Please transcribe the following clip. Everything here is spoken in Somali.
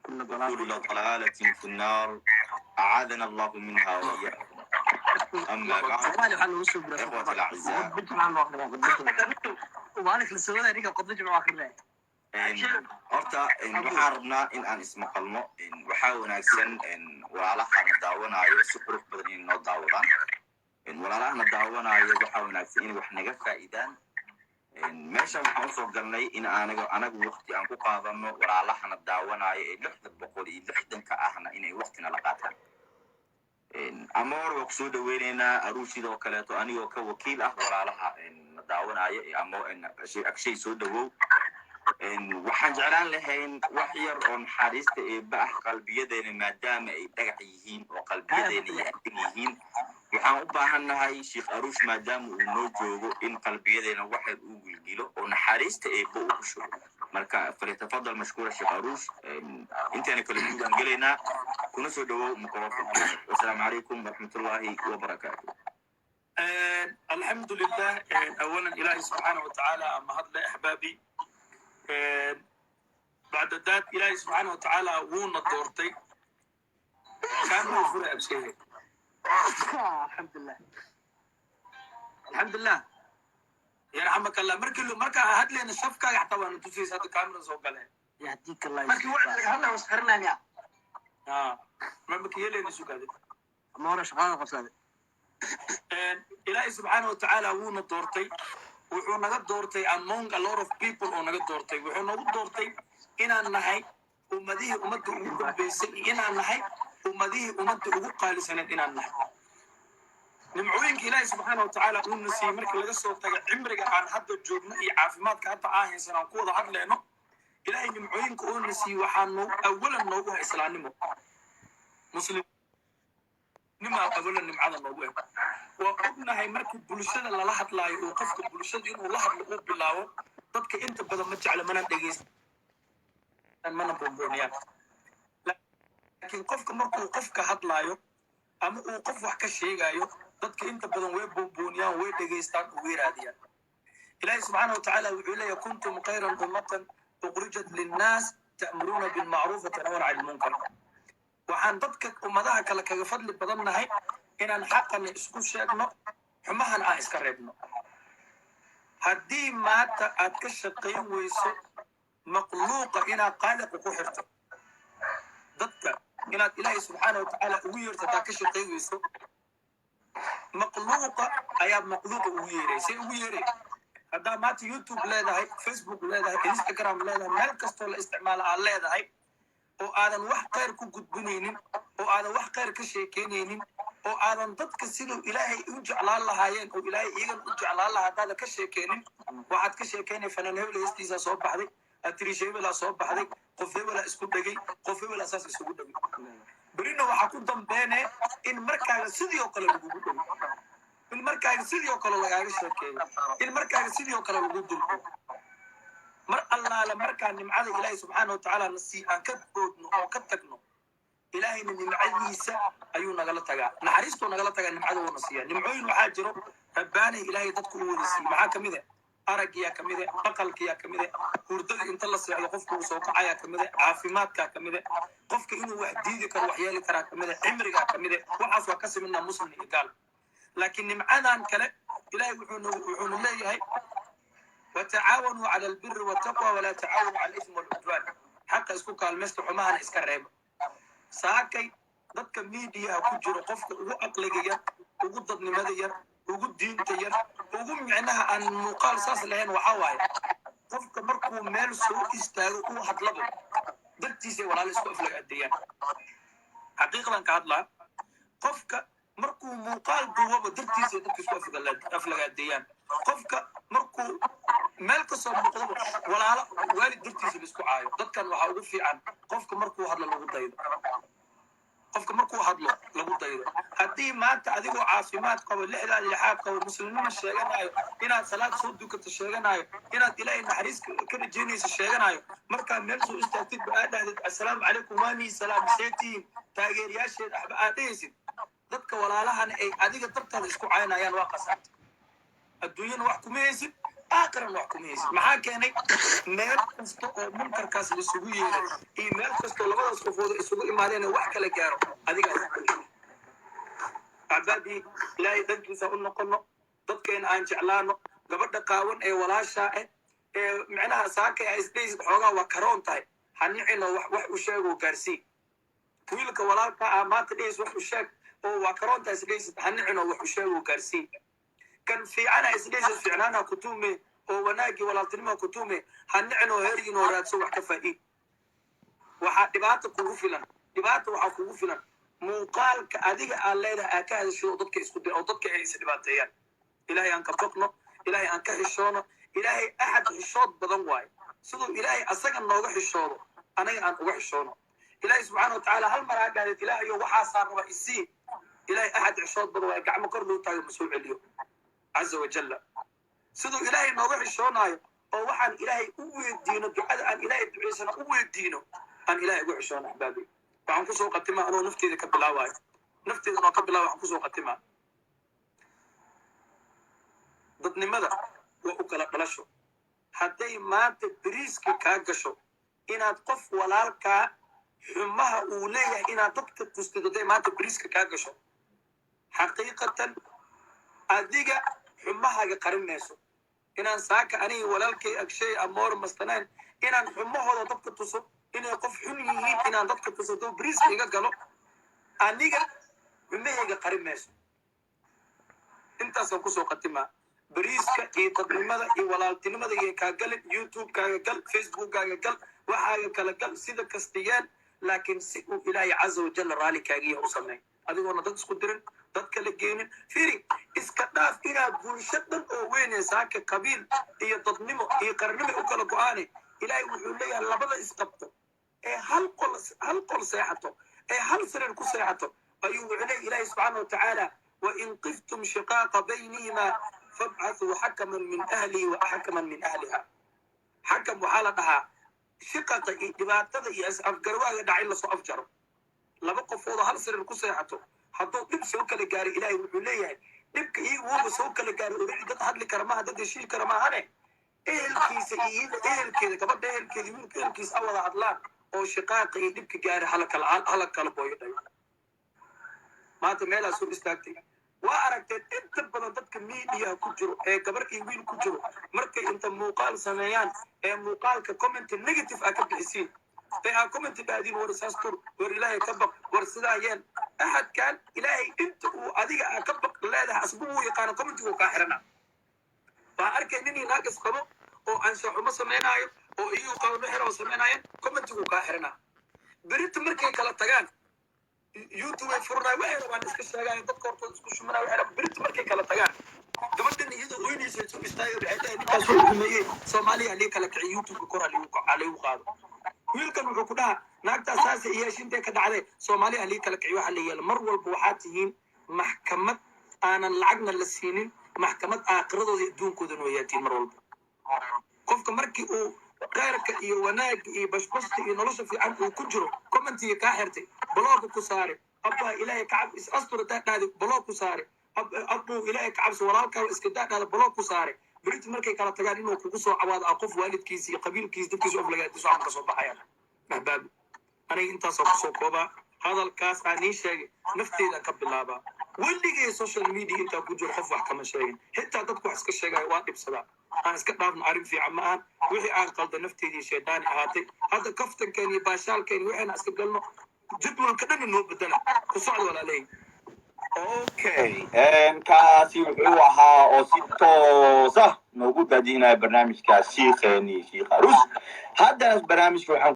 وكل ضلالة في النار أعاذنا الله منها وإياكم. أما بعد إخوة الأعزاء horta waxaan rabnaa in aan ismaqalno waxaa wanaagsan walaalahana daawanayo si qurux badan in noo daawadaan walaalahana daawanayo waxaa wanaagsan in wax naga faa'iidaan meesha waxaan usoo galnay in anagu waqti aan ku qaadano walaalahana daawanayo ee 660 ahna inay waqtina la qaataan ama hore waa kusoo dhaweynaynaa aruur sidoo kaleeto anigoo ka wakiil ah walaalaha daawanayo ama agshay soo dhawow waxaan jeclaan lahayn wax yar oo naxariista eebba ah qalbiyadeena maadaama ay dhagax yihiin oo qalbiyadeena yaadin yihiin waxaan u baahannahay sheekh aruush maadaama uu noo joogo in qalbiyadeena wax yar uu gilgilo oo naxariista eebba uu ku shubo marka falyatafadal mashkuura sheekh aruush intaana kala duugaan gelaynaa kuna soo dhawow microphone wasalaamu calaykum waraxmatullaahi wabarakaatu الحمد لله أولا إلهي سبحانه وتعالى أما هذا أحبابي بعد ذات إلهي سبحانه وتعالى وون الدورتي كان هو فرق بشيء الحمد لله الحمد لله يرحمك الله مركا هاد لنا الشفكة يحتوى أن تسيس هذا الكاميرا سوق عليه يهديك الله مركي وعد لك هلا وسخرنا يا ما بكي يلي نسوق هذا ما ورا شغال قصادي إلهي سبحانه وتعالى وون الدورتي wuxuu naga doortay among a lot of people oo naga doortay wuxuu nagu doortay inaan nahay ummadihii ummadda ugu dambeysay inaan nahay ummadihii ummadda ugu qaalisaneed inaan nahay nimcooyinka ilaahay subxaana watacaala uu nasiiyey marka laga soo tago cimriga aan hadda joogno iyo caafimaadka hadda aan haysan aan ku wada hadleyno ilaahay nimcooyinka uu nasiiyey waxaa awalan noogu ha islaamnimo muslim nima awalan nimcada noogu waa ognahay markii bulshada lala hadlaayo oo qofka bulshada inuu la hadlo uu bilaabo dadka inta badan ma jecla mana dhegeysan mana boonbooniyaan laakiin qofka markuu qofka hadlaayo ama uu qof wax ka sheegayo dadka inta badan way boonbooniyaan way dhegeystaan oo way raadiyaan ilaahay subxaanahu watacaala wuxuu leeyahay kuntum khayran ummatan ukhrijat linnaas ta'muruuna bilmacruuf wa tanhawna cani lmunkar waxaan dadka ummadaha kale kaga fadli badan nahay inaan xaqana isku sheegno xumahan aan iska reebno haddii maanta aad ka shaqayn weyso maqluuqa inaad qaaliqa ku xirto dadka inaad ilaahay subxaana watacaala ugu yeerto hadaa ka shaqayn weyso maqluuqa ayaad maqluuqa ugu yeeray say ugu yeeray haddaa maanta youtube leedahay facebook leedahay instagram leedahay meel kastoo la isticmaala aad leedahay oo aadan wax khayr ku gudbinaynin oo aadan wax khayr ka sheekeynaynin oo aadan dadka siduu ilaahay u jeclaan lahaayeen oo ilaahay iyagan u jeclaan lahaa hadaadan ka sheekeynin waxaad ka sheekeynay fanaan hebel heestiisaa soo baxday atiriisha hebelaa soo baxday qof hebelaa isku dhegay qof hebelaa saas isugu dhegay berina waxaa ku dambeene in markaaga sidii oo kale lagugu dhego in markaaga sidii oo kale lagaaga sheekeeyo in markaaga sidii oo kale lagu dulko mar allaale markaa nimcada ilaahay subxaana watacaala nasii aan ka boodno oo ka tagno ilaahayna nimcadiisa ayuu nagala tagaa naxariistuu nagala tagaa nimcada uuna siiyaa nimcooyin waxaa jiro rabbaanay ilaahay dadku u wada siiy maxaa kamid araggiyaa kamid maqalkiyaa kamid hurdada inta la seexdo qofka uu soo kacayaa kamid caafimaadkaa kamid qofka inuu wax diidi karo wax yeeli karaa kamid cimrigaa kamid waxaas waa ka siminaa muslim iyo gaal laakiin nimcadan kale ilaahay wuxuuna leeyahay وتعاونوا على البر والتقوى ولا تعاونوا على الإثم والعدوان حتى اسكو كالمست حماهن اسكا ريب ساكي dadka media ku jiro qofka ugu aqliga ugu dadnimada yar ugu diinta yar ugu micnaha aan muuqaal saas lahayn waxa waaye qofka markuu meel soo istaago uu hadlabo dadkiisa walaal isku aflaga adeeyaan xaqiiqdan ka hadlaa qofka markuu muuqaal duwaba dadkiisa dadka isku aflaga adeeyaan qofka markuu meel ka soo muuqdo walaalo waalid dartiisa la isku caayo dadkan waxa ugu fiican qofka markuu hadlo lagu daydo qofka markuu hadlo lagu daydo haddii maanta adigoo caafimaad qabo lixdaad lixaad qabo muslimnimo sheeganayo inaad salaad soo dukato sheeganayo inaad ilaahay naxariis ka rajeynayso sheeganayo markaa meel soo istaagtid ba aad dhahdid assalaamu calaykum waanii salaam seetiin taageerayaasheed axba aad dhehaysid dadka walaalahana ay adiga dartaada isku caynayaan waa qasaarta adduunyana wax kuma haysid آخر الوقت ميز معاك يعني مال كستو منكر كاس للسوية إيميل كستو لغاية qofooda isugu imaadeen wax kala gaaro adiga أحبابي لا يدنك سأقول نقولنا ضدكين عن جعلانه قبل قاون ولا شاء معناها ساكي إسبيس حوجا وكرون تاي حنيعنا وح وشاق وكرسي ويلك ولا كأمات إيش وح وشاق وكرون تاي إسبيس حنيعنا وح وشاق وكرسي كان في أنا إسبيس في عنانا كتومي وناجي ولا تنما كتومي حنيعنا هرين وراد سوى كفائي وحدبات كوفيلا دبات وحكوفيلا muuqaalka adiga aan leedahay ka hadasho dadka isku day oo dadka ay is dhibaateeyaan ilaahay aan ka baqno ilaahay aan ka xishoono ilaahay ahad xishood badan waay sidoo ilaahay asaga nooga xishoodo anaga aan uga xishoono ilaahay subhanahu wa ta'ala hal mar aagaad ilaahay waxa saaraba isii ilaahay ahad xishood badan waay gacmo kor loo taago mas'uul celiyo azza wa jalla sidoo ilaahay nooga xishoonayo oo waxaan ilaahay u weydiino ducada aan ilaahay duceysana u weydiino aan ilaahay uga xishoono ahbaabi waxaan kusoo qatimaa anoo nafteeda ka bilaawaayo nafteeda anoo ka bilaaway waxaan kusoo qatimaa dadnimada waa u kala dhalasho hadday maanta beriiska kaa gasho inaad qof walaalkaa xumaha uu leeyahay inaad dadka tustid hadday maanta beriiska kaa gasho xaqiiqatan adiga xumahaaga qarin mayso inaan saaka aniga walaalkay agshay amoor mastanaan inaan xumahooda dadka tuso inay qof xun yihiin inaan dadka tusato beriiska iga galo aniga xumahayga qarin mayso intaasaan kusoo qatimaa beriiska iyo dadnimada iyo walaaltinimada iyo kaa galin youtube-kaaga gal facebook-kaaga gal waxaaga kala gal sida kastayaan laakiin si uu ilaahay caza wajalla raali kaagiya u sameey adigoona dad isku dirin dad kala geenin firi iska dhaaf inaad bulsho dhan oo weynee saaka qabiil iyo dadnimo iyo qarnimo u kala go-aanay ilaahay wuxuu leeyahay labada isqabto ee hal qol seexato ee hal sariir ku seexato ayuu wuxuu leeyahay ilaahay subxaana wa tacaala wain qiftum shiqaaqa baynihima fabcathuu xakaman min ahlihi wa xakaman min ahliha xakam waxaa la dhahaa shiqaqa iyo dhibaatada iyo afgarwaaga dhacay lasoo afjaro laba qofooda hal sariir ku seexato hadduu dhib soo kala gaaray ilaahay wuxuu leeyahay dhibka iyagu wuuba soo kala gaaray oo dad hadli kara maaha dad heshiis kara maahane ehelkiisa iyo iyada ehelkeeda gabadha ehelkeeda wiilka ehelkiisa awada hadlaan oo shiqaaqa iyo dhibka gaaray hala kala booyo dhayo maanta meelaa soo istaagtay waa aragteen inta badan dadka miidiyaha ku jiro ee gabar iyo wiil ku jiro markay inta muuqaal sameeyaan ee muuqaalka comment negative ah ka bixisiin ee aa comment dhaadiin war isaas tur war ilaahay ka baq war sidaa yeen ahadkan ilaahay inta uu adiga aa ka baq leedahay asbu uu yaqaano commentigu kaa xirana waa arkay nin inaag isqabo oo anshaxumo sameynaayo oo iyu qawno xiro sameynaayo commentigu kaa xirana berita markay kala tagaan youtube furnaay waxay rabaan iska sheegaan dadka hortooda isku shumanaa waxay rabaan berita markay kala tagaan gabadhan iyadoo oynaysa soo istaagay waxay tahay ninkaas soo xumeeyey soomaaliya halii kala kiciy youtube kor haliigu qaado wiilkan wuxuu ku dhaha naagtaas saasa iyo heshintee ka dhacday soomaaliya halii kala kiciy waxa la yeela mar walba waxaa tihiin maxkamad aanan lacagna la siinin maxkamad aakhiradooda adduunkooda nooyaatiin mar walba qofka markii uu khayrka iyo wanaagga iyo bashbashta iyo nolosha fiican uu ku jiro commentiga kaa xirtay balooga ku saare abbaa ilaahay kacab is astura daadhaadi baloog ku saare abbuu ilaahay kacabsi walaalkaa iska daadhaada baloog ku saare berita markay kala tagaan inuu kugu soo cawaado a qof waalidkiisa iyo qabiilkiisa dadkiisa oflagaadiso aan kasoo baxayaan ahbaabi aniga intaasoo kusoo koobaa hadalkaas aan ii sheegay nafteeda ka bilaabaa weligay social media intaa ku jiro qof wax kama sheegin xitaa dadku wax iska sheegaya waa dhibsadaa aan iska dhaafno arrin fiican ma ahan wixii aan qalda nafteedii shaydaani ahaatay hadda kaftankeeni iyo baashaalkeeni waxayna iska galno jadwalka dhan inoo bedela ku socda walaaley okay kaasi wuxuu ahaa oo si toos ah noogu daadinaya barnaamijka shiikheeni shiikh arus haddana barnaamijka waxaan